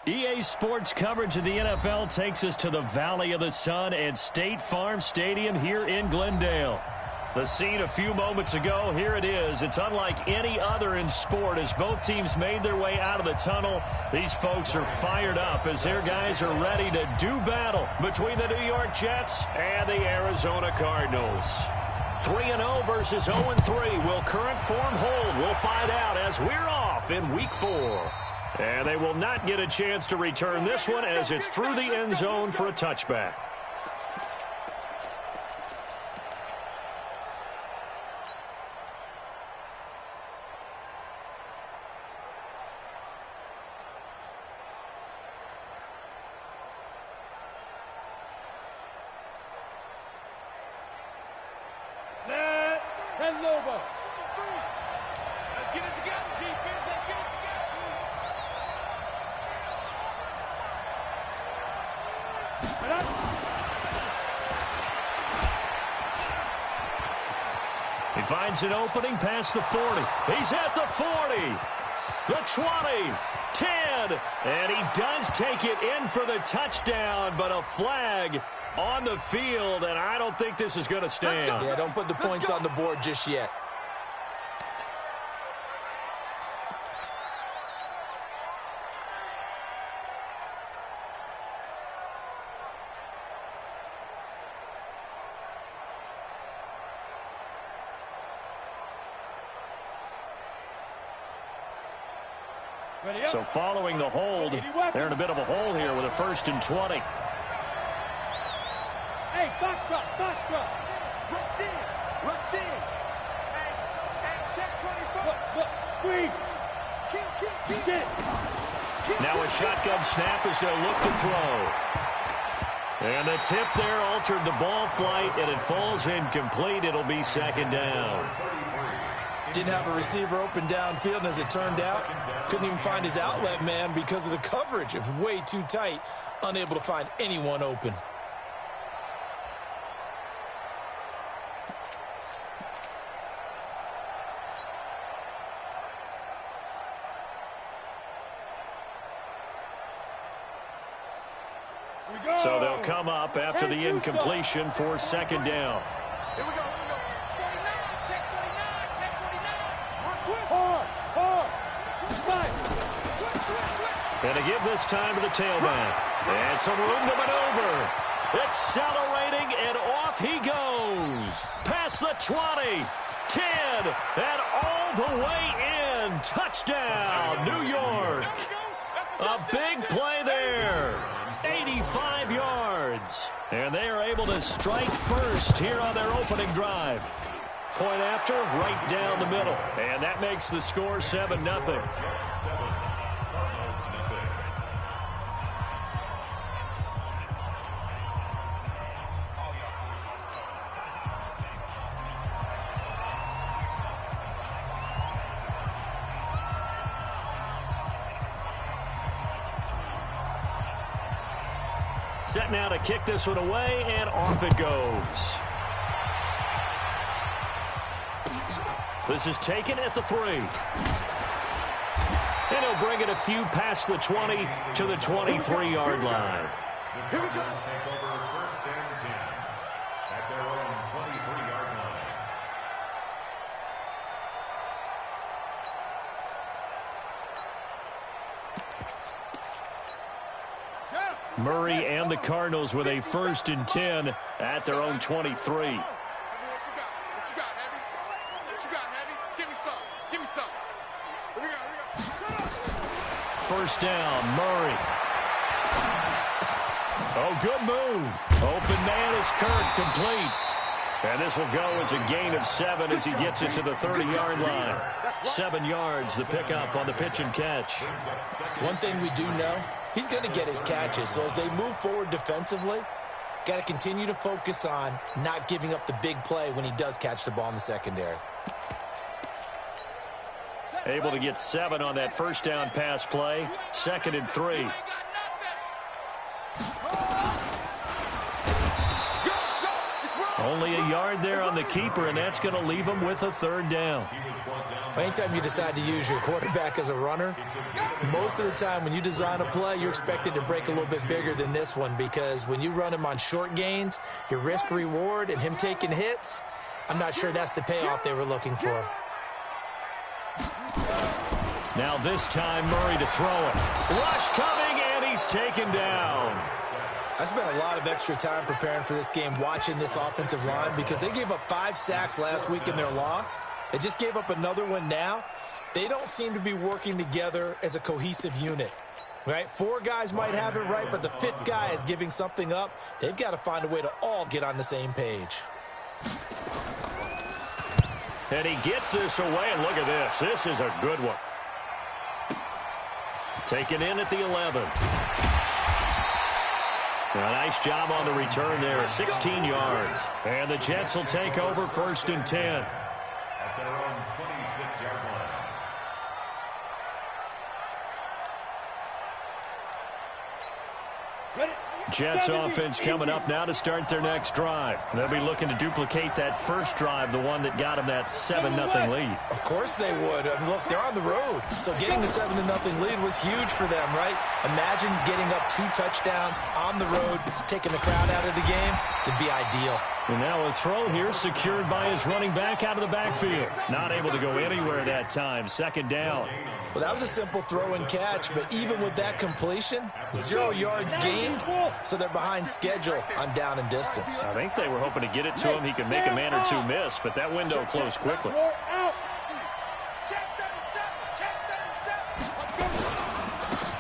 EA Sports coverage of the NFL takes us to the Valley of the Sun at State Farm Stadium here in Glendale. The scene a few moments ago, here it is. It's unlike any other in sport as both teams made their way out of the tunnel. These folks are fired up as their guys are ready to do battle between the New York Jets and the Arizona Cardinals. 3-0 versus 0-3. Will current form hold? We'll find out as we're off in Week 4. And they will not get a chance to return this one as it's through the end zone for a touchback. Set, 10 over. Let's get it together, defense. Let's get it together. He finds an opening past the 40. He's at the 40, the 20, 10, and he does take it in for the touchdown, but a flag on the field, and I don't think this is going to stand. Yeah, don't put the points on the board just yet. So following the hold, they're in a bit of a hole here with a 1st and 20. Hey, Foxtrot. Rashid. Hey, check 24. Look, squeeze. Keep. Now a shotgun snap as they'll look to throw. And the tip there altered the ball flight, and it falls incomplete. It'll be 2nd down. Didn't have a receiver open downfield, and as it turned out, couldn't even find his outlet man because of the coverage. It was way too tight, unable to find anyone open. So they'll come up after the incompletion for 2nd down. Here we go. 49, check 49. And to give this time to the tailback. And some room to maneuver. Accelerating, and off he goes. Past the 20, 10, and all the way in. Touchdown, New York. A big play there. 85 yards. And they are able to strike first here on their opening drive. Point after, right down the middle. And that makes the score 7-0. Set now to kick this one away, and off it goes. This is taken at the 3. And he'll bring it a few past the 20 to the 23-yard line. The Cardinals take over 1st and 10 at their own 23-yard line. Murray and the Cardinals with a 1st and 10 at their own 23. What you got, Heavy? What you got, Heavy? Give me some. Here we go. 1st down, Murray. Oh, good move. Open man is Kirk, complete. And this will go as a gain of 7 as he gets it to the 30-yard line. 7 yards, the pickup on the pitch and catch. One thing we do know, he's going to get his catches. So as they move forward defensively, got to continue to focus on not giving up the big play when he does catch the ball in the secondary. Able to get 7 on that 1st down pass play. 2nd and 3. Only a yard there on the keeper, and that's going to leave him with a 3rd down. He was brought down Anytime you decide to use your quarterback as a runner, most of the time when you design a play, you're expected to break a little bit bigger than this one, because when you run him on short gains, your risk-reward and him taking hits, I'm not sure that's the payoff they were looking for. Now this time Murray to throw it. Rush coming, and he's taken down. I spent a lot of extra time preparing for this game, watching this offensive line, because they gave up 5 sacks last week in their loss. They just gave up another one now. They don't seem to be working together as a cohesive unit, right? 4 guys might have it right, but the 5th guy is giving something up. They've got to find a way to all get on the same page. And he gets this away, and look at this. This is a good one. Taken in at the 11. A nice job on the return there, 16 yards. And the Jets will take over 1st and 10. At their own 26-yard line. Jets offense coming up now to start their next drive. They'll be looking to duplicate that first drive, the one that got them that 7-0 lead. Of course they would. I mean, look, they're on the road. So getting the 7-0 lead was huge for them, right? Imagine getting up 2 touchdowns on the road, taking the crowd out of the game. It'd be ideal. And now a throw here secured by his running back out of the backfield. Not able to go anywhere that time. 2nd down. Well, that was a simple throw and catch, but even with that completion, 0 yards gained, so they're behind schedule on down and distance. I think they were hoping to get it to him. He could make a man or 2 miss, but that window closed quickly.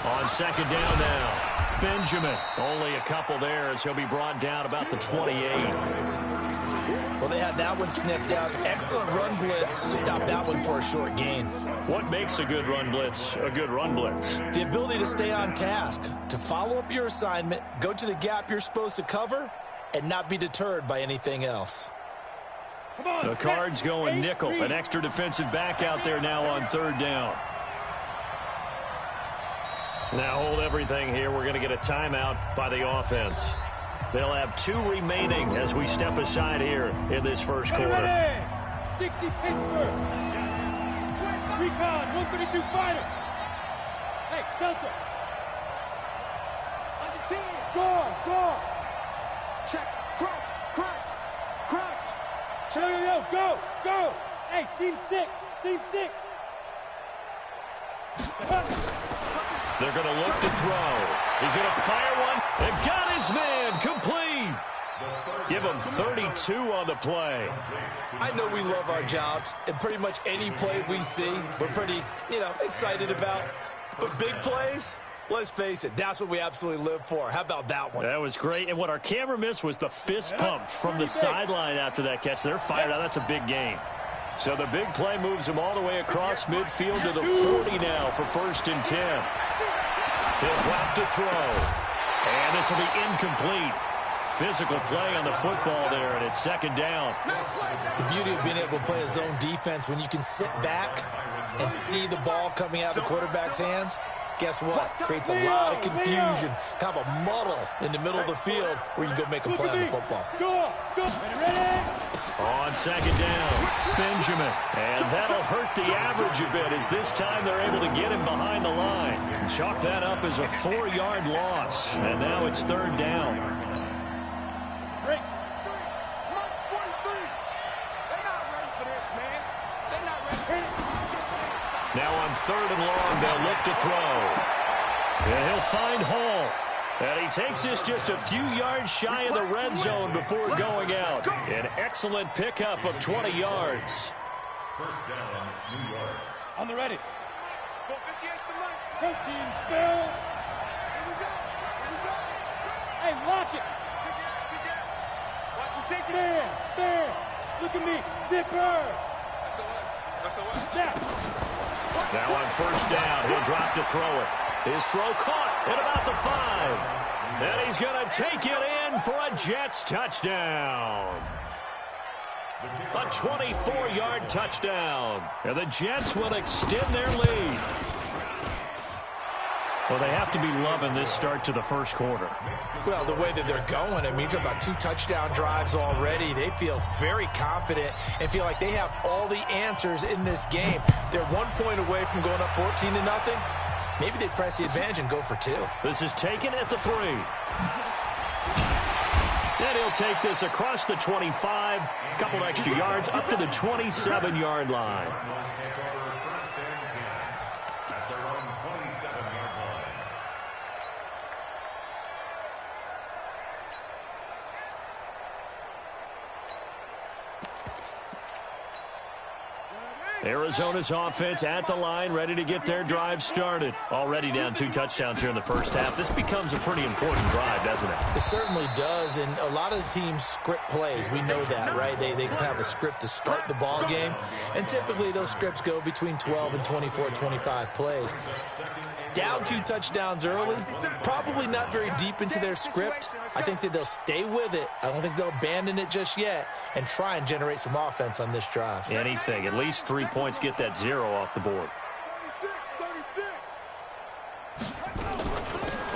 On 2nd down now. Benjamin, only a couple there as he'll be brought down about the 28. Well, they had that one sniffed out. Excellent run blitz. Stopped that one for a short gain. What makes a good run blitz a good run blitz? The ability to stay on task, to follow up your assignment, go to the gap you're supposed to cover, and not be deterred by anything else. The Cards going nickel. An extra defensive back out there now on 3rd down. Now hold everything here. We're going to get a timeout by the offense. They'll have 2 remaining as we step aside here in this first quarter. 60 Pittsburgh. Recon, 132 fighter. Hey, Delta. On the team. Go. Check. Crouch. Go. Hey, seam 6. They're going to look to throw. He's going to fire one. They've got his man complete. Give him 32 on the play. I know we love our jobs, and pretty much any play we see, we're pretty, excited about. But big plays, let's face it, that's what we absolutely live for. How about that one? That was great. And what our camera missed was the fist pump from the sideline after that catch. They're fired out. That's a big game. So the big play moves him all the way across midfield to the 40 now for 1st and 10. He'll drop to throw. And this will be incomplete. Physical play on the football there, and it's 2nd down. The beauty of being able to play a zone defense, when you can sit back and see the ball coming out of the quarterback's hands, guess what? Creates a lot of confusion, kind of a muddle in the middle of the field where you can go make a play on the football. On 2nd down, Benjamin. And that'll hurt the average a bit as this time they're able to get him behind the line. Chalk that up as a 4-yard loss. And now it's 3rd down. Now on 3rd and long, they'll look to throw. And he'll find Hall. And he takes this just a few yards shy of the red zone before going out. An excellent pickup of 20 yards. 1st down, New York. On the ready. Go 50 extra length. Protein spill. Here we go. Hey, lock it. Watch the safety. There. Look at me. Zipper. SOS. Now on 1st down, he'll drop to throw it. His throw caught at about the 5. And he's going to take it in for a Jets touchdown. A 24-yard touchdown. And the Jets will extend their lead. Well, they have to be loving this start to the first quarter. Well, the way that they're going, I mean, you're talking about 2 touchdown drives already. They feel very confident and feel like they have all the answers in this game. They're 1 point away from going up 14-0. Maybe they press the advantage and go for 2. This is taken at the 3. And he'll take this across the 25, a couple extra yards, up to the 27-yard line. Arizona's offense at the line, ready to get their drive started. Already down 2 touchdowns here in the first half. This becomes a pretty important drive, doesn't it? It certainly does, and a lot of the teams script plays. We know that, right? They have a script to start the ball game, and typically those scripts go between 12 and 24, 25 plays. Down 2 touchdowns early, probably not very deep into their script. I think that they'll stay with it. I don't think they'll abandon it just yet and try and generate some offense on this drive. Anything. At least 3 points, get that 0 off the board. 36.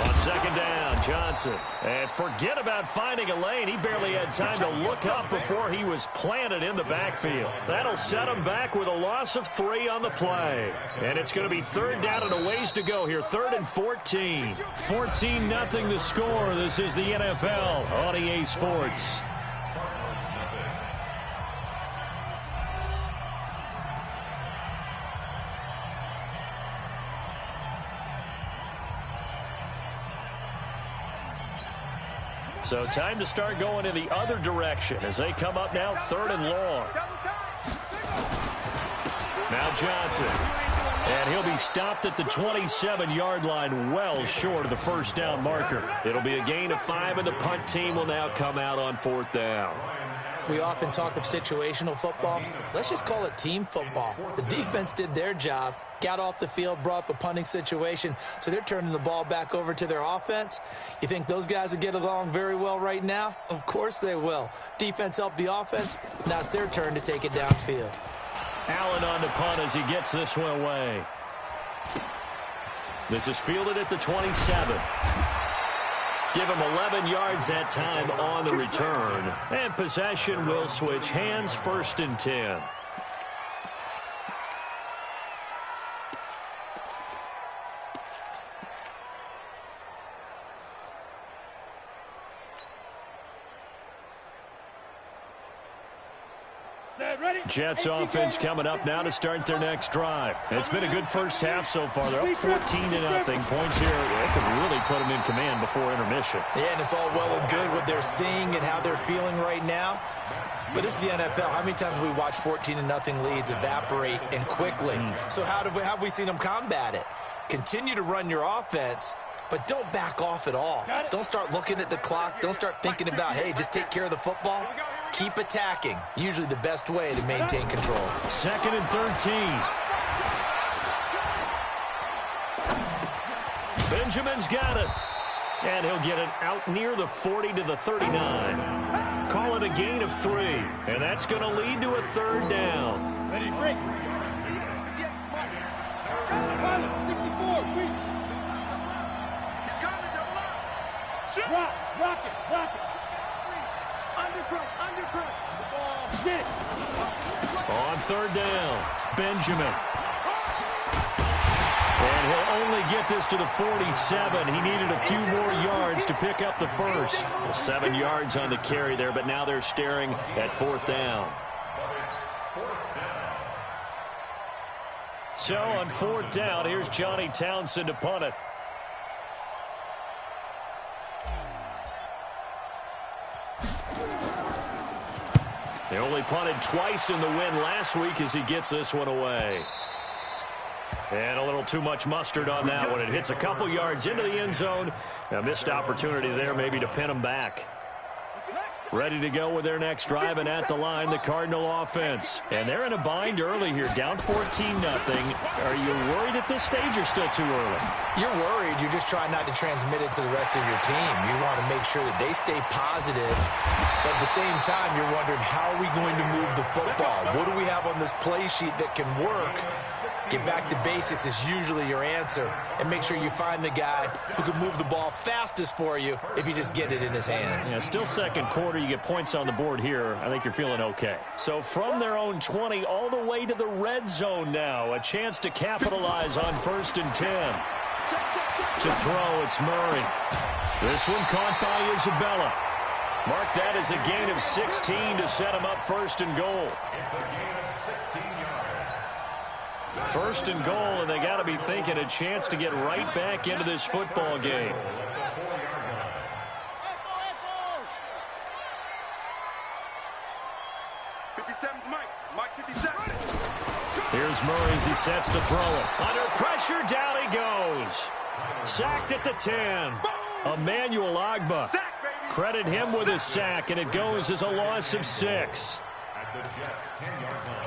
On second down, Johnson. And forget about finding a lane. He barely had time to look up before he was planted in the backfield. That'll set him back with a loss of 3 on the play. And it's going to be 3rd down and a ways to go here. 3rd and 14. 14-0 the score. This is the NFL on EA Sports. So time to start going in the other direction as they come up now 3rd and long. Now Johnson. And he'll be stopped at the 27-yard line, well short of the first down marker. It'll be a gain of 5, and the punt team will now come out on 4th down. We often talk of situational football. Let's just call it team football. The defense did their job, got off the field, brought up a punting situation, so they're turning the ball back over to their offense. You think those guys will get along very well right now? Of course they will. Defense helped the offense. Now it's their turn to take it downfield. Allen on the punt as he gets this one away. This is fielded at the 27. Give him 11 yards that time on the return. And possession will switch hands, 1st and 10. Jets offense coming up now to start their next drive. It's been a good first half so far. They're up 14-0. Points here, it could really put them in command before intermission. Yeah, and it's all well and good what they're seeing and how they're feeling right now. But this is the NFL. How many times have we watched 14-0 leads evaporate and quickly? So how have we seen them combat it? Continue to run your offense, but don't back off at all. Don't start looking at the clock. Don't start thinking about, hey, just take care of the football. Keep attacking. Usually the best way to maintain control. 2nd and 13. Benjamin's got it. And he'll get it out near the 40 to the 39. Call it a gain of 3. And that's going to lead to a 3rd down. Ready, break. 64, quick. Rock it. Undercut. The ball. Get it. On 3rd down, Benjamin. And he'll only get this to the 47. He needed a few more yards to pick up the first. 7 yards on the carry there, but now they're staring at 4th down. So on 4th down, here's Johnny Townsend to punt it. They only punted twice in the win last week as he gets this one away. And a little too much mustard on that one. It hits a couple yards into the end zone. A missed opportunity there maybe to pin him back. Ready to go with their next drive, and at the line, the Cardinal offense. And they're in a bind early here, down 14-0. Are you worried at this stage or still too early? You're worried. You're just trying not to transmit it to the rest of your team. You want to make sure that they stay positive. But at the same time, you're wondering, how are we going to move the football? What do we have on this play sheet that can work Get back to basics is usually your answer, and make sure you find the guy who can move the ball fastest for you if you just get it in his hands. Yeah, still second quarter. You get points on the board here. I think you're feeling okay. So from their own 20 all the way to the red zone now. A chance to capitalize on 1st and 10. To throw, it's Murray. This one caught by Isabella. Mark that as a gain of 16 to set him up 1st and goal. It's a gain of 16 yards. 1st and goal, and they got to be thinking a chance to get right back into this football game. 57, Mike 57. Here's Murray as he sets to throw it. Under pressure, down he goes. Sacked at the 10. Emmanuel Agba. Credit him with his sack, and it goes as a loss of 6. At the Jets' 10-yard line.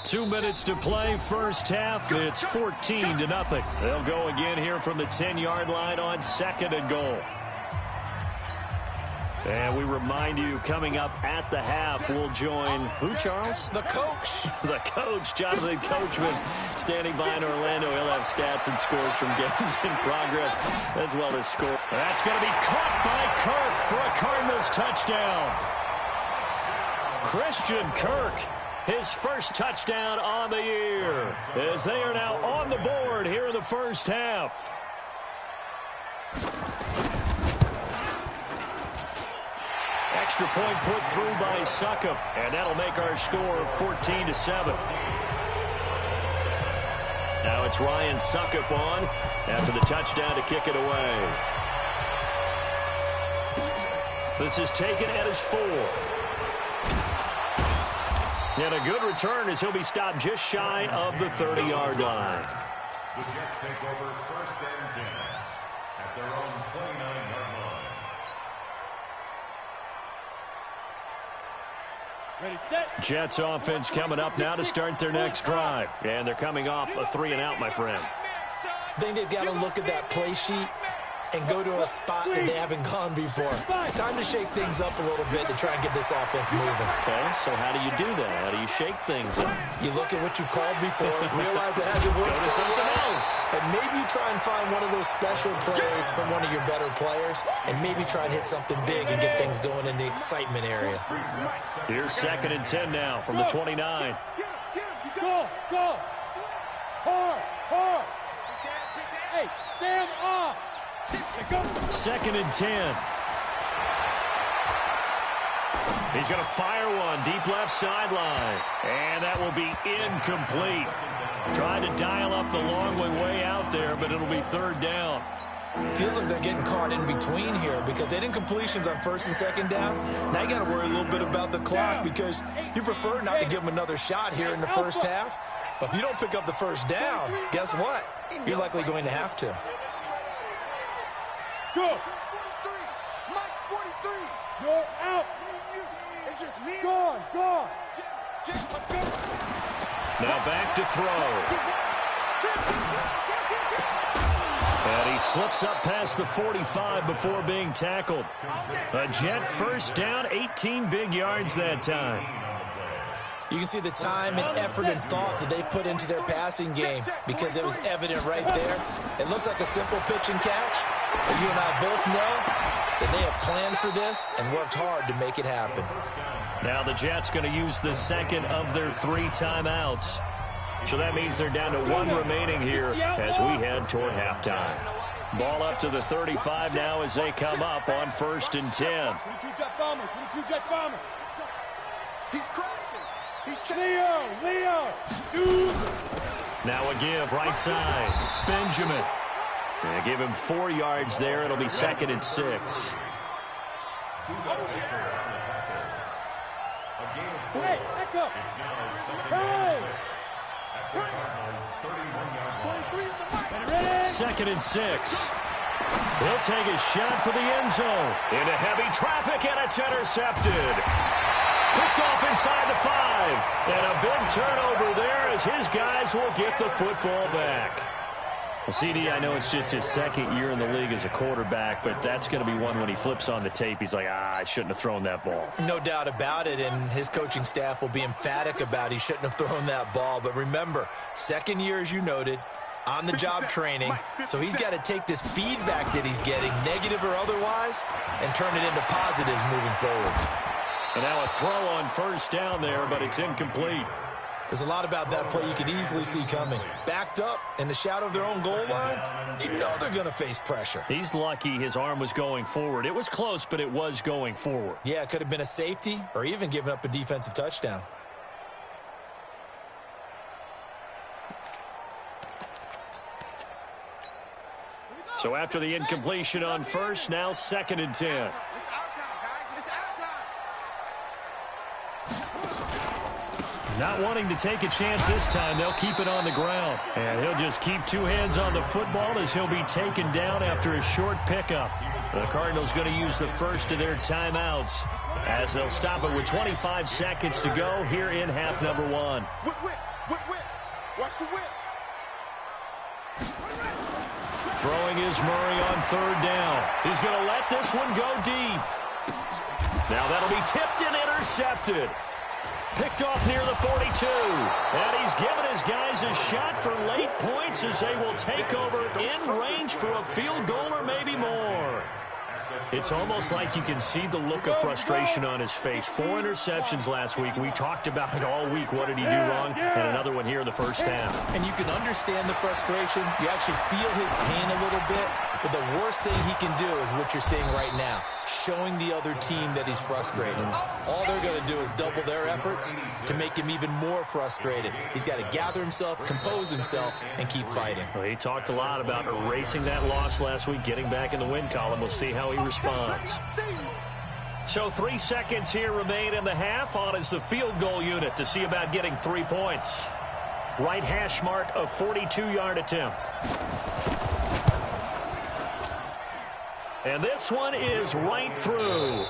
2 minutes to play, first half. It's 14-0. They'll go again here from the 10-yard line on 2nd and goal. And we remind you, coming up at the half, we'll join who, Charles? The coach. The coach, Jonathan Coachman, standing by in Orlando. He'll have stats and scores from games in progress, as well as score. That's going to be caught by Kirk for a Cardinals touchdown. Christian Kirk, his first touchdown on the year, as they are now on the board here in the first half. Extra point put through by Succop, and that'll make our score 14-7. Now it's Ryan Succop on after the touchdown to kick it away. This is taken at his 4. And a good return as he'll be stopped just shy of the 30-yard line. The Jets take over 1st and 10 at their own 29-yard line. Ready, set. Jets offense coming up now to start their next drive. And they're coming off a 3-and-out, my friend. I think they've got to look at that play sheet and go to a spot that they haven't gone before. Time to shake things up a little bit to try and get this offense moving. Okay, so how do you do that? How do you shake things up? You look at what you've called before, realize it hasn't worked Go to something else. and maybe you try and find one of those special plays from one of your better players, and maybe try and hit something big and get things going in the excitement area. Here's 2nd and 10 now from the 29. Go. Hard. Hey, stand up. 2nd and 10. He's going to fire one deep left sideline. And that will be incomplete. Trying to dial up the long way out there, but it'll be 3rd down. Feels like they're getting caught in between here because they didn't incompletions on 1st and 2nd down. Now you got to worry a little bit about the clock because you prefer not to give them another shot here in the first half. But if you don't pick up the 1st down, guess what? You're likely going to have to. Go. Mike's 43. You're out. It's just me. Go. Now back to throw. And he slips up past the 45 before being tackled. A Jet 1st down, 18 big yards that time. You can see the time and effort and thought that they've put into their passing game because it was evident right there. It looks like a simple pitch and catch, but you and I both know that they have planned for this and worked hard to make it happen. Now the Jets going to use the 2nd of their 3 timeouts. So that means they're down to 1 remaining here as we head toward halftime. Ball up to the 35 now as they come up on 1st and 10. 22 Jet bomber. He's crashing. He's Leo. Now a give right side. Benjamin. They give him 4 yards there. It'll be 2nd and 6. Hey, echo. It's now 2nd and 6 at the Cardinals' 31-yard line. Ready. 2nd and 6. He'll take a shot for the end zone. Into heavy traffic, and it's intercepted. Picked off inside the 5. And a big turnover there as his guys will get the football back. Well, CD, I know it's just his second year in the league as a quarterback, but that's going to be one when he flips on the tape. He's like, I shouldn't have thrown that ball. No doubt about it, and his coaching staff will be emphatic about he shouldn't have thrown that ball. But remember, second year, as you noted, on-the-job training, so he's got to take this feedback that he's getting, negative or otherwise, and turn it into positives moving forward. And now a throw on first down there, but it's incomplete. There's a lot about that play you could easily see coming. Backed up in the shadow of their own goal line, you know they're going to face pressure. He's lucky his arm was going forward. It was close, but it was going forward. Yeah, it could have been a safety or even given up a defensive touchdown. So after the incompletion on first, now 2nd and 10. Not wanting to take a chance this time, they'll keep it on the ground. And he'll just keep two hands on the football as he'll be taken down after a short pickup. The Cardinals going to use the first of their timeouts as they'll stop it with 25 seconds to go here in half number 1. Whip. Watch the whip. Throwing is Murray on 3rd down. He's going to let this one go deep. Now that'll be tipped and intercepted. Picked off near the 42. And he's given his guys a shot for late points as they will take over in range for a field goal or maybe more. It's almost like you can see the look of frustration on his face. 4 interceptions last week. We talked about it all week. What did he do wrong? And another one here in the first half. And you can understand the frustration. You actually feel his pain a little bit. But the worst thing he can do is what you're seeing right now, showing the other team that he's frustrated. All they're going to do is double their efforts to make him even more frustrated. He's got to gather himself, compose himself, and keep fighting. Well, he talked a lot about erasing that loss last week, getting back in the win column. We'll see how he responds. So 3 seconds here remain in the half. On is the field goal unit to see about getting 3 points. Right hash mark, a 42-yard attempt. And this one is right through.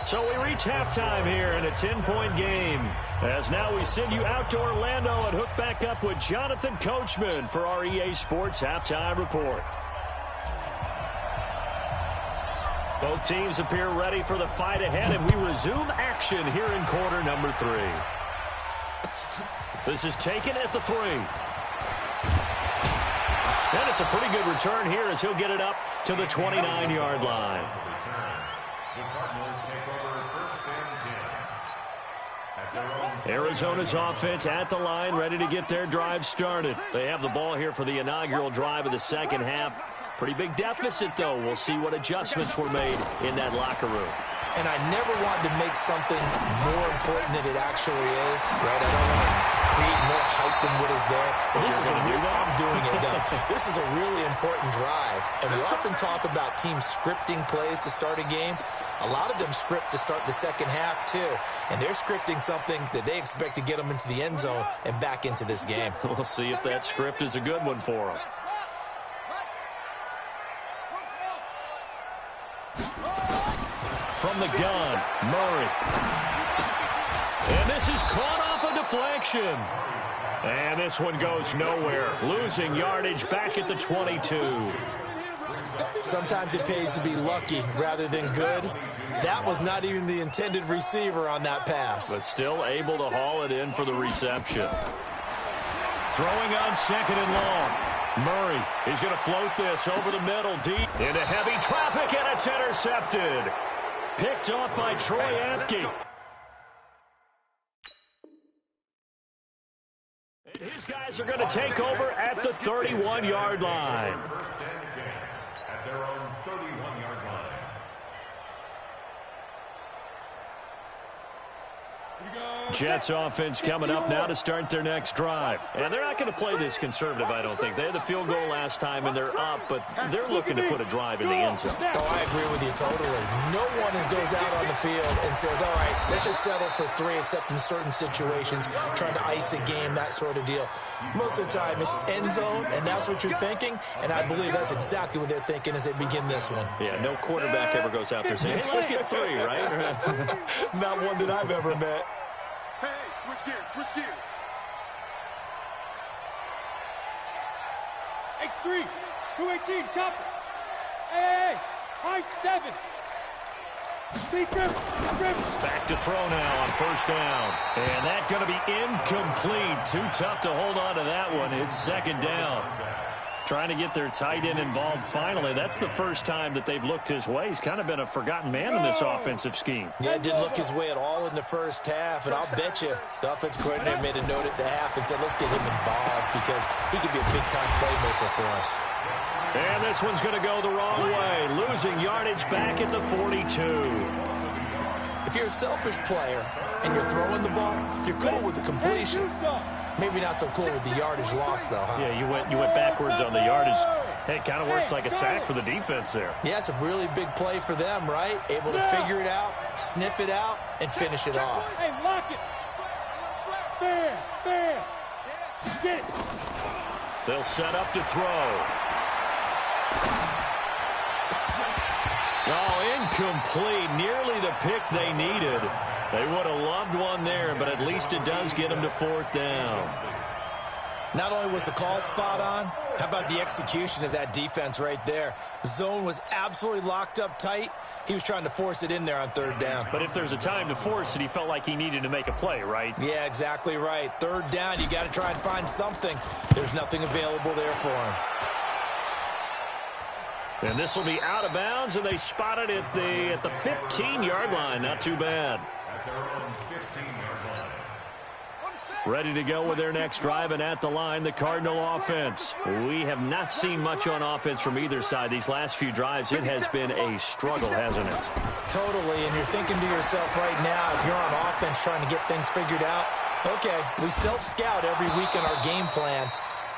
So we reach halftime here in a 10-point game. As now we send you out to Orlando and hook back up with Jonathan Coachman for our EA Sports Halftime Report. Both teams appear ready for the fight ahead, and we resume action here in quarter number 3. This is taken at the 3. And it's a pretty good return here as he'll get it up to the 29-yard line. Arizona's offense at the line, ready to get their drive started. They have the ball here for the inaugural drive of the second half. Pretty big deficit, though. We'll see what adjustments were made in that locker room. And I never wanted to make something more important than it actually is, right? I don't want to create more hype than what is there. But this is I'm doing it, though. This is a really important drive. And we often talk about teams scripting plays to start a game. A lot of them script to start the second half, too. And they're scripting something that they expect to get them into the end zone and back into this game. We'll see if that script is a good one for them. From the gun, Murray. And this is caught off a deflection. And this one goes nowhere. Losing yardage back at the 22. Sometimes it pays to be lucky rather than good. That was not even the intended receiver on that pass. But still able to haul it in for the reception. Throwing on 2nd and long. Murray, he's going to float this over the middle, deep into heavy traffic, and it's intercepted. Picked off by Troy Apke. And his guys are going to take over at the 31-yard line. First and 10 at their own 31-yard line. Jets offense coming up now to start their next drive. And they're not going to play this conservative, I don't think. They had the field goal last time, and they're up, but they're looking to put a drive in the end zone. Oh, I agree with you totally. No one goes out on the field and says, all right, let's just settle for 3, except in certain situations, trying to ice a game, that sort of deal. Most of the time, it's end zone, and that's what you're thinking, and I believe that's exactly what they're thinking as they begin this one. Yeah, no quarterback ever goes out there saying, hey, let's get 3, right? Not one that I've ever met. Hey, switch gears, switch gears. Hey, 3, 218, chopper. Hey, high 7. Back to throw now on first down. And that's going to be incomplete. Too tough to hold on to that one. It's second down. Trying to get their tight end involved finally. That's the first time that they've looked his way. He's kind of been a forgotten man in this offensive scheme. Yeah, didn't look his way at all in the first half. And I'll bet you the offensive coordinator made a note at the half and said, let's get him involved because he could be a big-time playmaker for us. And this one's going to go the wrong way. Losing yardage back at the 42. If you're a selfish player and you're throwing the ball, you're cool with the completion. Maybe not so cool with the yardage loss, though, huh? Yeah, you went backwards on the yardage. Hey, it kind of works like a sack for the defense there. Yeah, it's a really big play for them, right? Able to figure it out, sniff it out, and finish it off. Hey, lock it. Fair. Get it. They'll set up to throw. Oh, incomplete. Nearly the pick they needed. They would have loved one there, but at least it does get them to fourth down. Not only was the call spot on, how about the execution of that defense right there? The zone was absolutely locked up tight. He was trying to force it in there on third down. But if there's a time to force it, he felt like he needed to make a play, right? Yeah, exactly right. Third down, you got to try and find something. There's nothing available there for him. And this will be out of bounds, and they spot it at the 15-yard line. Not too bad. Ready to go with their next drive, and at the line, the Cardinal offense. We have not seen much on offense from either side. These last few drives, it has been a struggle, hasn't it? Totally, and you're thinking to yourself right now, if you're on offense trying to get things figured out, okay, we self-scout every week in our game plan.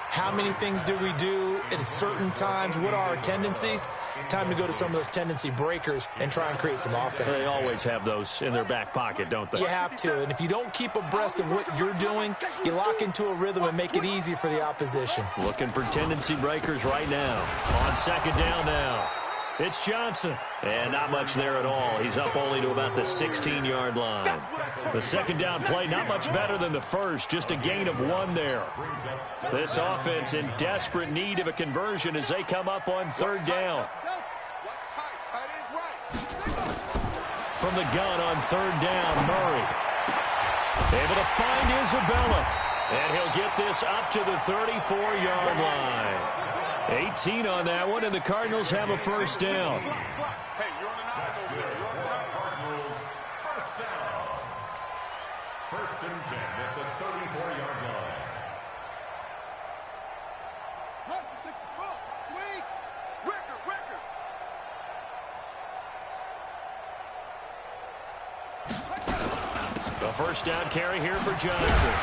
How many things do we do at certain times? What are our tendencies? Time to go to some of those tendency breakers and try and create some offense. They always have those in their back pocket, don't they? You have to, and if you don't keep abreast of what you're doing, you lock into a rhythm and make it easy for the opposition. Looking for tendency breakers right now. On second down now. It's Johnson. And not much there at all. He's up only to about the 16-yard line. The second down play, not much better than the first. Just a gain of 1 there. This offense in desperate need of a conversion as they come up on third down. From the gun on third down, Murray. Able to find Isabella. And he'll get this up to the 34-yard line. 18 on that one, and the Cardinals have a first down. Hey, you're on the Cardinals first down. First and 10 at the 34-yard line. The first down carry here for Johnson.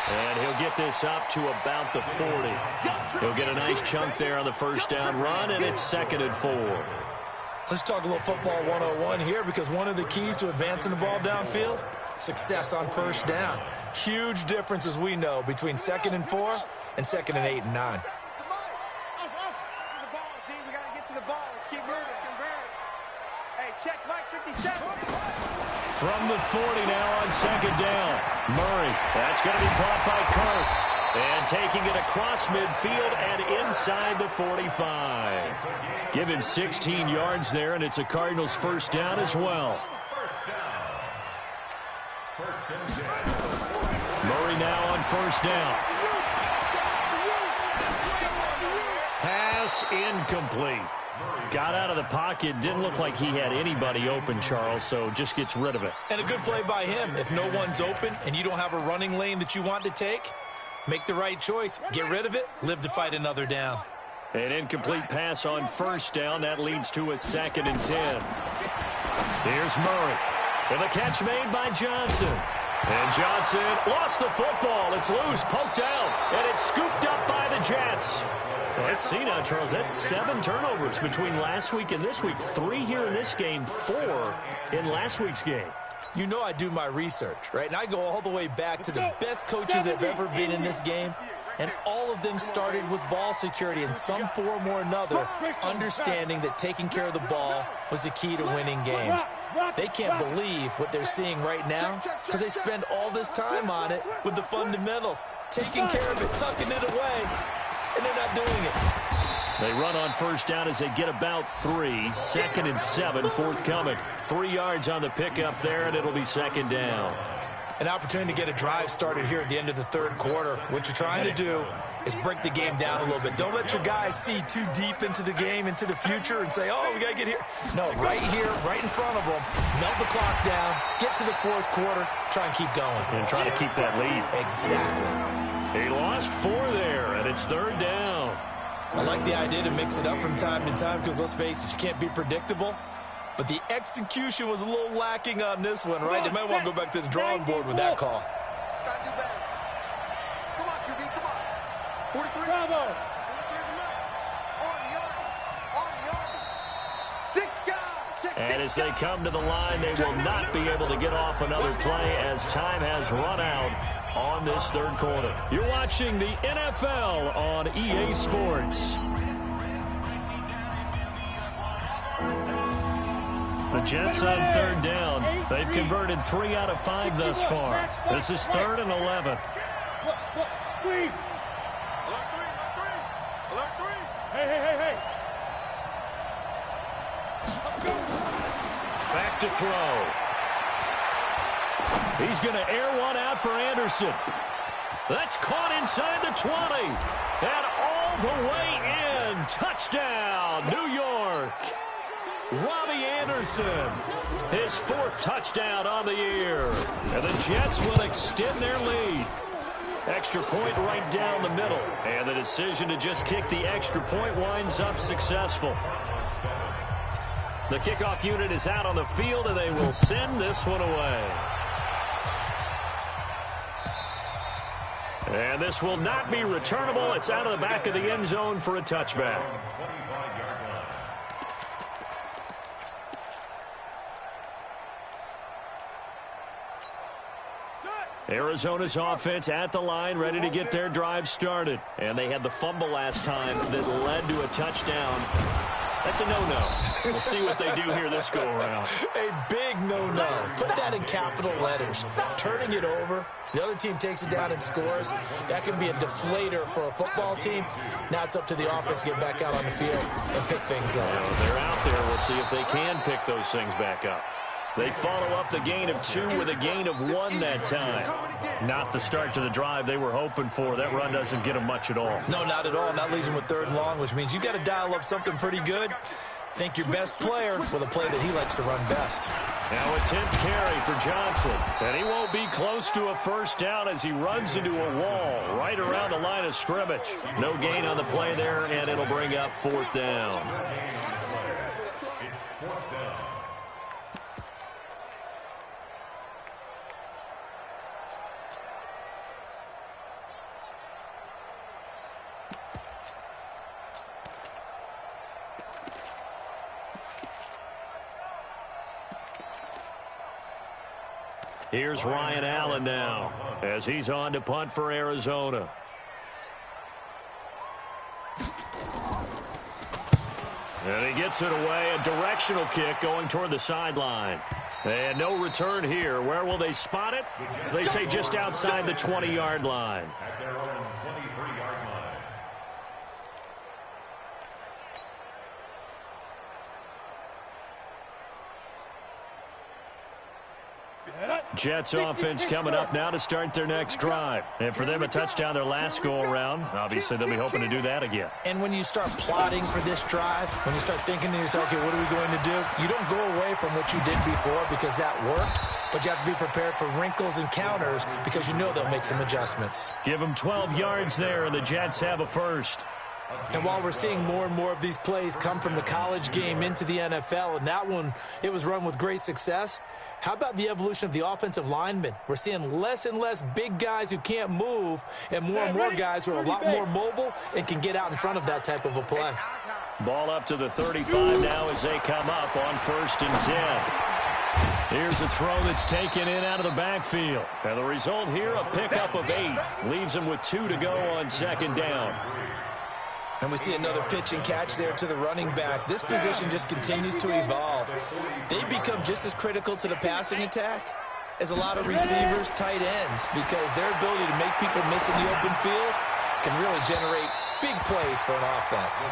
And he'll get this up to about the 40. He'll get a nice chunk there on the first down run, and it's 2nd and 4. Let's talk a little football 101 here, because one of the keys to advancing the ball downfield, success on first down. Huge difference, as we know, between 2nd and 4 and 2nd and 8 and 9. Check Mike 57. From the 40 now on second down. Murray, that's going to be caught by Kirk. And taking it across midfield and inside the 45. Give him 16 yards there, and it's a Cardinals first down as well. Murray now on first down. Pass incomplete. Got out of the pocket. Didn't look like he had anybody open, Charles, so just gets rid of it. And a good play by him. If no one's open and you don't have a running lane that you want to take, make the right choice. Get rid of it. Live to fight another down. An incomplete pass on first down. That leads to a 2nd and 10. Here's Murray. With a catch made by Johnson. And Johnson lost the football. It's loose, poked out, and it's scooped up by the Jets. Let's see now, Charles. That's 7 turnovers between last week and this week. 3 here in this game, 4 in last week's game. You know I do my research, right? And I go all the way back to the best coaches that have ever been in this game. And all of them started with ball security in some form or another, understanding that taking care of the ball was the key to winning games. They can't believe what they're seeing right now because they spend all this time on it with the fundamentals, taking care of it, tucking it away. and they're not doing it. They run on first down as they get about 3. 2nd and 7 forthcoming. 3 yards on the pickup there, and it'll be 2nd down. An opportunity to get a drive started here at the end of the 3rd quarter. What you're trying to do is break the game down a little bit. Don't let your guys see too deep into the game, into the future, and say, oh, we got to get here. No, right here, right in front of them, melt the clock down, get to the 4th quarter, try and keep going. And try to keep that lead. Exactly. He lost 4 there, and it's 3rd down. I like the idea to mix it up from time to time because, let's face it, you can't be predictable. But the execution was a little lacking on this one, right? They might want to go back to the drawing board with that call. Got to do better. Come on, QB, come on. 43. Bravo. On the yard. 6 guys. And as they come to the line, they will not be able to get off another play as time has run out on this 3rd quarter. You're watching the NFL on EA Sports. The Jets on 3rd down. They've converted 3 out of 5 thus far. This is 3rd and 11. Squeeze. Alert 3. Hey. Back to throw. He's going to air one out for Anderson. That's caught inside the 20. And all the way in. Touchdown, New York. Robbie Anderson, his 4th touchdown on the year. And the Jets will extend their lead. Extra point right down the middle. And the decision to just kick the extra point winds up successful. The kickoff unit is out on the field, and they will send this one away. And this will not be returnable. It's out of the back of the end zone for a touchback. Arizona's offense at the line, ready to get their drive started. And they had the fumble last time that led to a touchdown. That's a no-no. We'll see what they do here this go-around. A big no-no. Put that in capital letters. Turning it over, the other team takes it down and scores. That can be a deflator for a football team. Now it's up to the offense to get back out on the field and pick things up. Well, they're out there. We'll see if they can pick those things back up. They follow up the gain of 2 with a gain of 1 that time. Not the start to the drive they were hoping for. That run doesn't get them much at all. No, not at all. And that leaves them with 3rd and long, which means you got to dial up something pretty good. Think your best player with a play that he likes to run best. Now a 10th carry for Johnson. And he won't be close to a 1st down as he runs into a wall right around the line of scrimmage. No gain on the play there, and it'll bring up 4th down. It's 4th down. Here's Ryan Allen now as he's on to punt for Arizona. And he gets it away. A directional kick going toward the sideline. And no return here. Where will they spot it? They say just outside the 20-yard line. At their own 23-yard line. Jets offense coming up now to start their next drive. And for them, a touchdown their last go-around. Obviously, they'll be hoping to do that again. And when you start plotting for this drive, when you start thinking to yourself, okay, what are we going to do? You don't go away from what you did before because that worked, but you have to be prepared for wrinkles and counters because you know they'll make some adjustments. Give them 12 yards there, and the Jets have a 1st. And while we're seeing more and more of these plays come from the college game into the NFL, and that one, it was run with great success, how about the evolution of the offensive linemen? We're seeing less and less big guys who can't move and more guys who are a lot more mobile and can get out in front of that type of a play. Ball up to the 35 now as they come up on 1st and 10. Here's a throw that's taken in out of the backfield. And the result here, a pickup of 8. Leaves them with 2 to go on 2nd down. And we see another pitch and catch there to the running back. This position just continues to evolve. They become just as critical to the passing attack as a lot of receivers, tight ends, because their ability to make people miss in the open field can really generate big plays for an offense.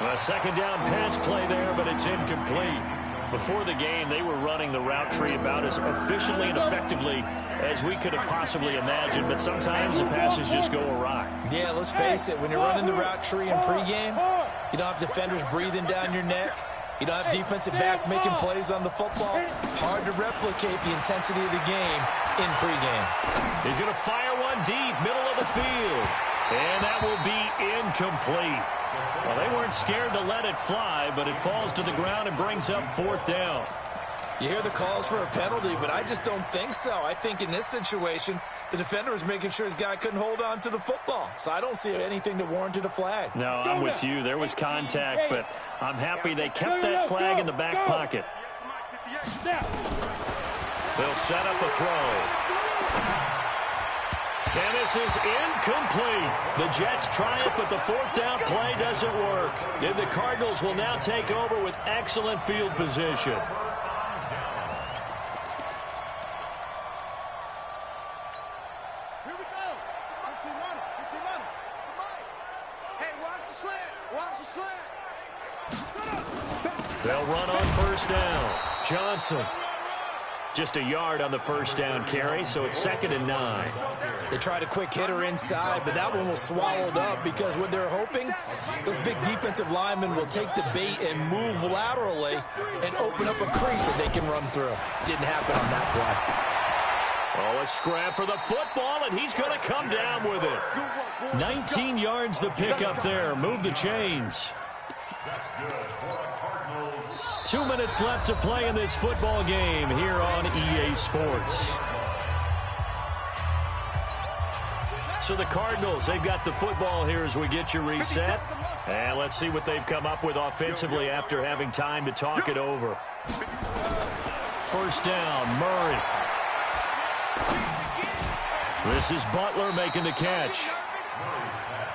A second down pass play there, but it's incomplete. Before the game, they were running the route tree about as efficiently and effectively as we could have possibly imagined, but sometimes the passes just go awry. Yeah, let's face it, when you're running the route tree in pregame, you don't have defenders breathing down your neck. You don't have defensive backs making plays on the football. Hard to replicate the intensity of the game in pregame. He's going to fire one deep, middle of the field. And that will be incomplete. Well, they weren't scared to let it fly, but it falls to the ground and brings up fourth down. You hear the calls for a penalty, but I just don't think so. I think in this situation, the defender was making sure his guy couldn't hold on to the football. So I don't see anything that warranted a flag. No, I'm with you. There was contact, but I'm happy they kept that flag in the back pocket. They'll set up a throw. And this is incomplete. The Jets try it, but the fourth down play doesn't work. And the Cardinals will now take over with excellent field position. Here we go. 15 on it. 15 on it. Hey, watch the slant. Watch the slant. They'll run on first down. Johnson. Just a yard on the first down carry, so it's 2nd and 9. They tried a quick hitter inside, but that one was swallowed up because what they're hoping, those big defensive linemen will take the bait and move laterally and open up a crease that they can run through. Didn't happen on that play. Oh, a scrap for the football, and he's going to come down with it. 19 yards the pick up there. Move the chains. 2 minutes left to play in this football game here on EA Sports. So the Cardinals, they've got the football here as we get you reset. And let's see what they've come up with offensively after having time to talk it over. First down, Murray. This is Butler making the catch.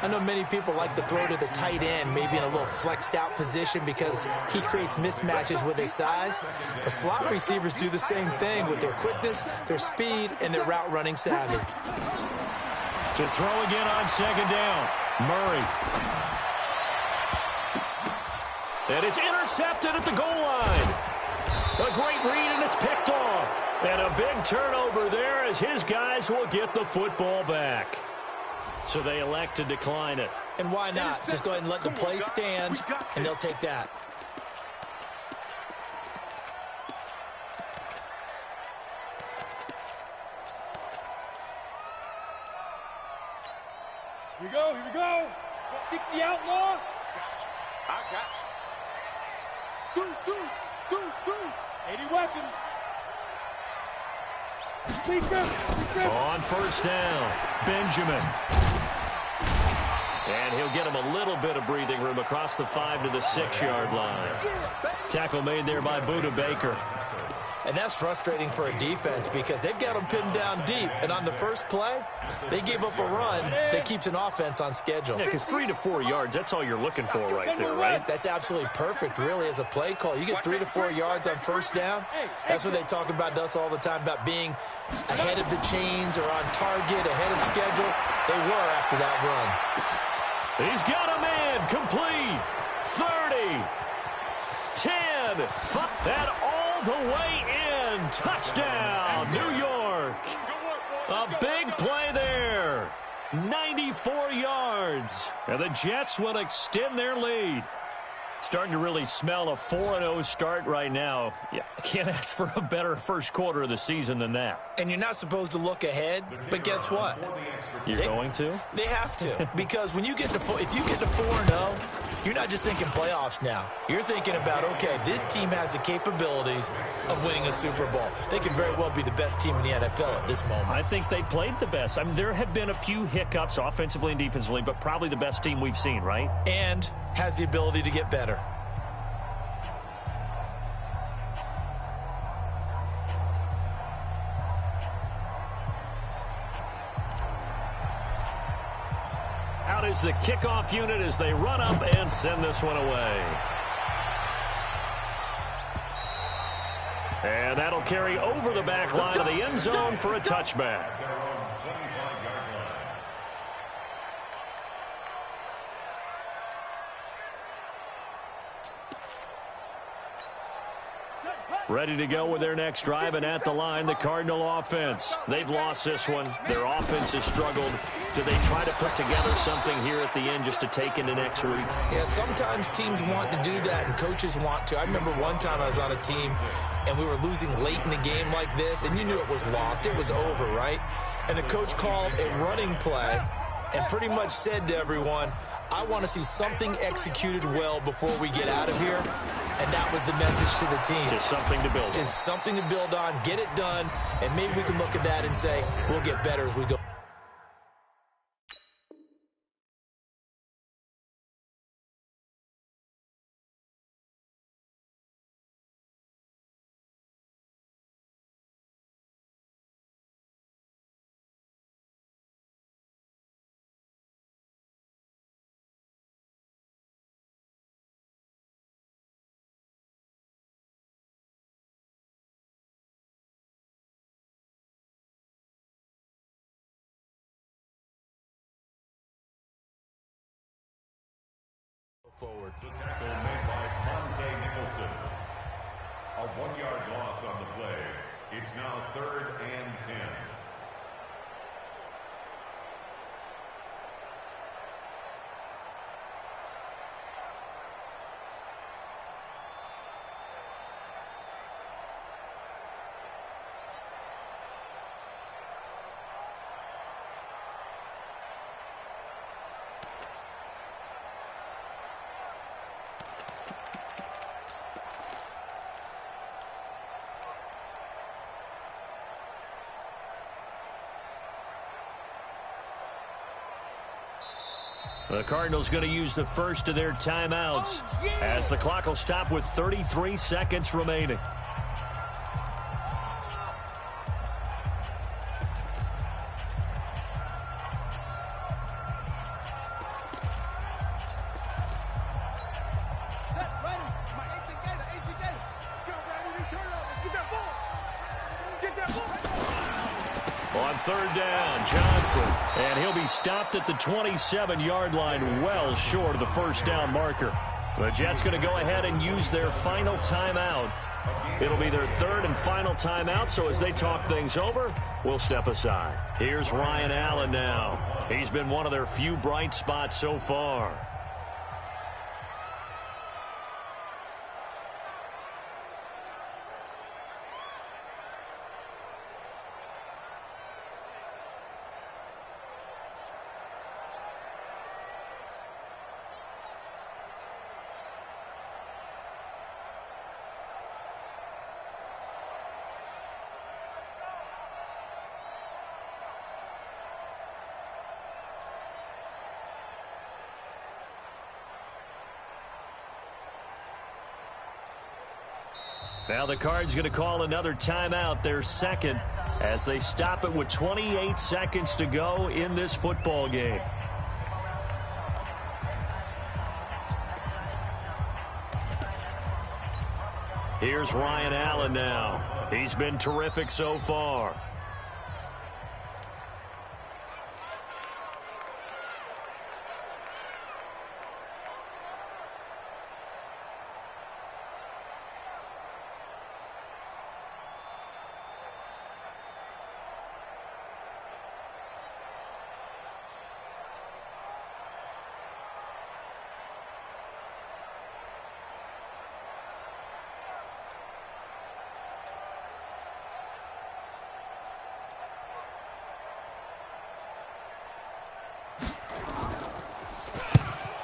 I know many people like to throw to the tight end, maybe in a little flexed out position because he creates mismatches with his size. But slot receivers do the same thing with their quickness, their speed, and their route running savvy. To throw again on second down, Murray. And it's intercepted at the goal line. A great read, and it's picked off. And a big turnover there as his guys will get the football back. So they elect to decline it. And why not? Just go ahead and let the play stand, and they'll take that. Here we go, here we go. 60 outlaw. I got you. Deuce. 80 weapons. Defense. On first down, Benjamin. And he'll get him a little bit of breathing room across the 5 to the 6-yard line. Tackle made there by Budda Baker. And that's frustrating for a defense because they've got them pinned down deep. And on the first play, they gave up a run that keeps an offense on schedule. Yeah, because 3 to 4 yards, that's all you're looking for right there, right? That's absolutely perfect, really, as a play call. You get 3 to 4 yards on first down. That's what they talk about to us all the time, about being ahead of the chains or on target, ahead of schedule. They were after that run. He's got a man, complete. 30, 10, 5, and all the way in. Touchdown, New York. A big play there. 94 yards. And the Jets will extend their lead. Starting to really smell a 4-0 start right now. Yeah, I can't ask for a better first quarter of the season than that. And you're not supposed to look ahead, but guess what? You're going to? They have to, because when you get to if you get to 4-0, you're not just thinking playoffs now. You're thinking about, okay, this team has the capabilities of winning a Super Bowl. They could very well be the best team in the NFL at this moment. I think they played the best. I mean, there have been a few hiccups offensively and defensively, but probably the best team we've seen, right? And has the ability to get better. Out is the kickoff unit as they run up and send this one away. And that'll carry over the back line of the end zone for a touchback. Ready to go with their next drive, and at the line, the Cardinal offense. They've lost this one. Their offense has struggled. Do they try to put together something here at the end just to take into next week? Yeah, sometimes teams want to do that, and coaches want to. I remember one time I was on a team, and we were losing late in the game like this, and you knew it was lost. It was over, right? And the coach called a running play and pretty much said to everyone, I want to see something executed well before we get out of here. And that was the message to the team. Just something to build on. Just something to build on, get it done, and maybe we can look at that and say, we'll get better as we go. Forward. The tackle made by Monte Nicholson. A 1-yard loss on the play. It's now 3rd and 10. The Cardinals going to use the first of their timeouts as the clock will stop with 33 seconds remaining. On 3rd down, Johnson, and he'll be stopped at the 27-yard line, well short of the first down marker. The Jets going to go ahead and use their final timeout. It'll be their 3rd and final timeout, so as they talk things over, we'll step aside. Here's Ryan Allen now. He's been one of their few bright spots so far. Now the Cards going to call another timeout, their 2nd, as they stop it with 28 seconds to go in this football game. Here's Ryan Allen now. He's been terrific so far.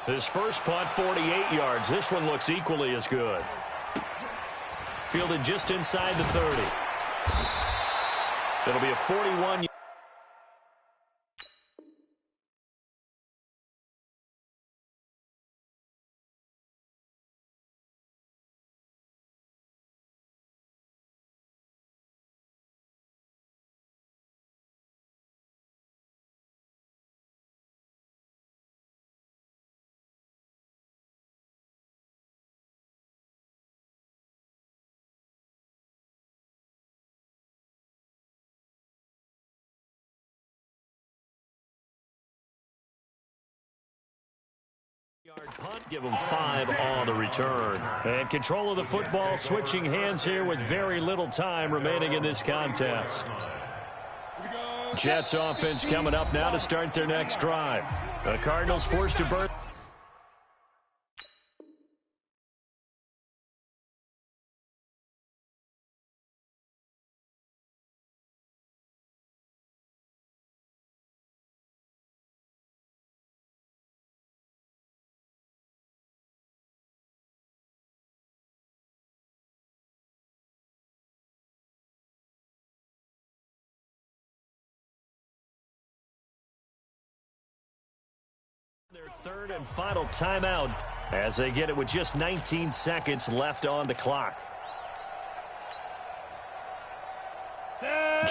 His first punt, 48 yards. This one looks equally as good. Fielded just inside the 30. It'll be a 41. Punt, give them 5 on the return. And control of the football switching hands here with very little time remaining in this contest. Jets offense coming up now to start their next drive. The Cardinals forced to burn. Their third and final timeout as they get it with just 19 seconds left on the clock.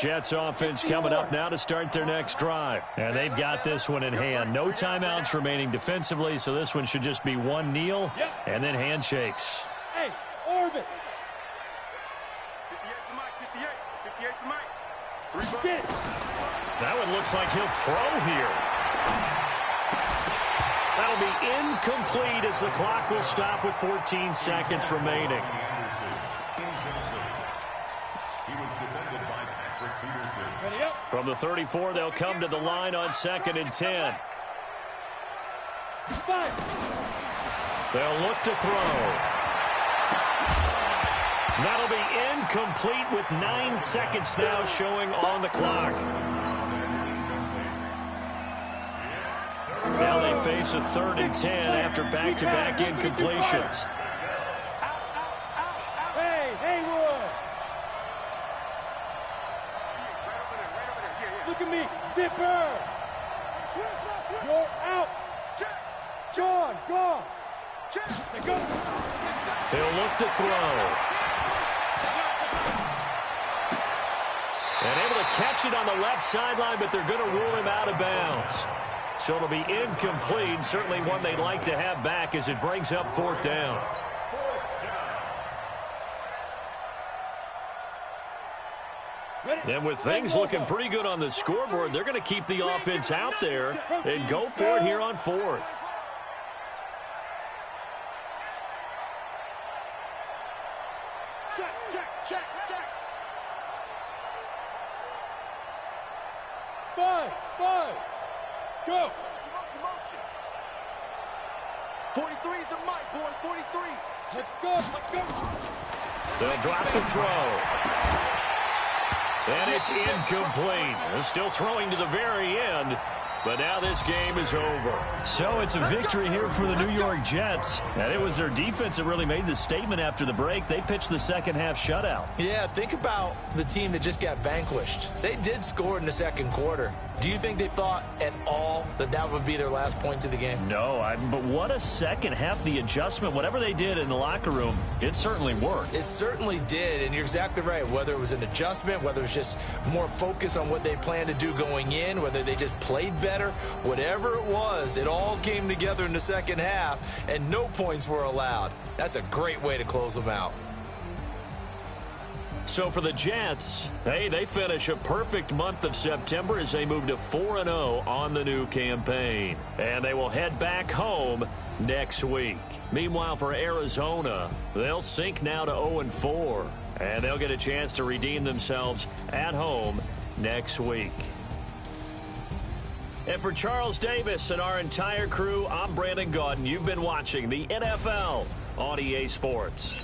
Jets offense coming up now to start their next drive. And they've got this one in hand. No timeouts remaining defensively, so this one should just be one kneel and then handshakes. Hey, orbit. 58 for Mike, 58 for Mike. 3 bucks. That one looks like he'll throw here. That'll be incomplete as the clock will stop with 14 seconds remaining. From the 34, they'll come to the line on 2nd and 10. They'll look to throw. That'll be incomplete with 9 seconds now showing on the clock. Now they face a 3rd and 10 after back-to-back incompletions. Hey, Haywood. Look at me, Zipper. You're out. John, go. Go. He'll look to throw. And able to catch it on the left sideline, but they're going to rule him out of bounds. So it'll be incomplete, certainly one they'd like to have back as it brings up 4th down. And with things looking pretty good on the scoreboard, they're going to keep the offense out there and go for it here on 4th. Check. Five. Go. 43 is the mic, boy. 43. Let's go. They'll drop the throw. And it's incomplete. They're still throwing to the very end. But now this game is over. So it's a victory here for the New York Jets. And it was their defense that really made the statement after the break. They pitched the second half shutout. Yeah, think about the team that just got vanquished. They did score in the second quarter. Do you think they thought at all that that would be their last points of the game? No, but what a second half. The adjustment, whatever they did in the locker room, it certainly worked. It certainly did, and you're exactly right. Whether it was an adjustment, whether it was just more focus on what they planned to do going in, whether they just played better, whatever it was, it all came together in the second half, and no points were allowed. That's a great way to close them out. So for the Jets, hey, they finish a perfect month of September as they move to 4-0 on the new campaign. And they will head back home next week. Meanwhile, for Arizona, they'll sink now to 0-4. And they'll get a chance to redeem themselves at home next week. And for Charles Davis and our entire crew, I'm Brandon Gaudin. You've been watching the NFL on EA Sports.